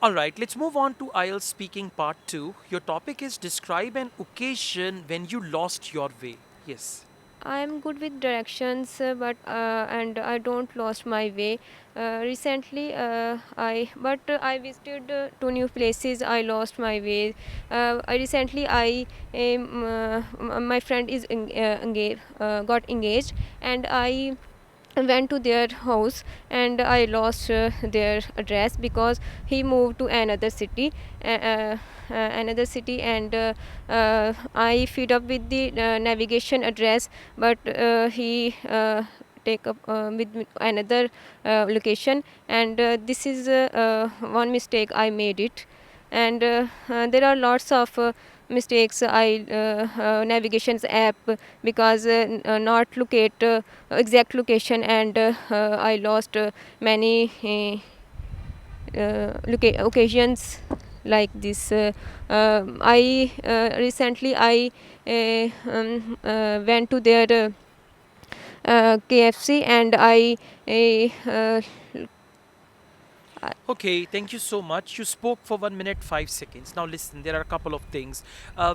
All right, let's move on to IELTS speaking part 2. Your topic is describe an occasion when you lost your way. Yes. I'm good with directions, but and I don't lost my way. Recently, I visited two new places. I lost my way. I recently I my friend is got engaged, and I went to their house, and I lost their address because he moved to another city, and I feed up with the navigation address, but he take up with another location, and this is one mistake I made it. And there are lots of mistakes I navigations app, because not locate exact location, and I lost many occasions like this. I recently I went to their KFC, and uh, Okay, thank you so much. You spoke for 1 minute 5 seconds. Now listen, there are a couple of things.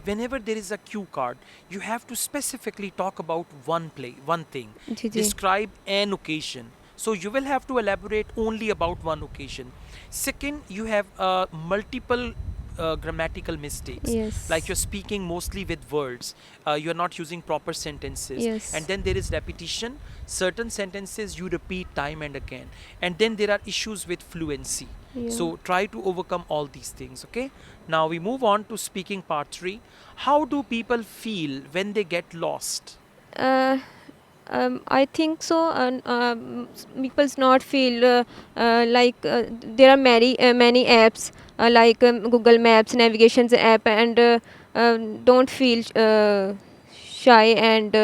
Whenever there is a cue card, you have to specifically talk about one thing. Ji ji Describe an occasion. So you will have to elaborate only about one occasion. Second, you have multiple grammatical mistakes, like yes you're speaking mostly with words, you're not using proper sentences, and yes then there is repetition. Certain sentences you repeat time and again, and then there are issues with fluency. yeah. So try to overcome all these things. Okay, now we move on to speaking part 3. How do people feel when they get lost? uh, I think so. And people's not feel like there are many apps like Google Maps, navigations app, and don't feel shy, and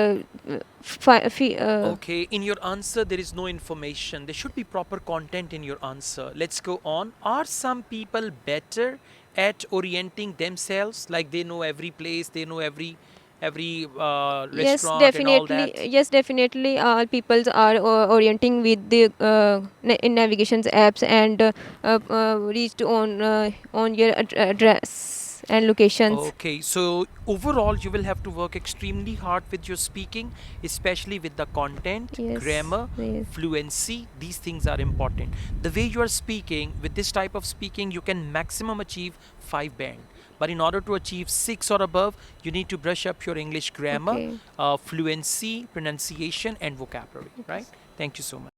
Okay, in your answer there is no information. There should be proper content in your answer. Let's go on. Are some people better at orienting themselves, like they know every place, they know every restaurant and all that? yes, definitely. All peoples are orienting with the in navigations apps, and reached on your address and locations. Okay, so overall, you will have to work extremely hard with your speaking, especially with the content, Yes, grammar, yes. fluency. These things are important. The way you are speaking, with this type of speaking, you can maximum achieve 5 band. But in order to achieve 6 or above, you need to brush up your English grammar, Okay. fluency, pronunciation, and vocabulary, Okay. right? Thank you so much.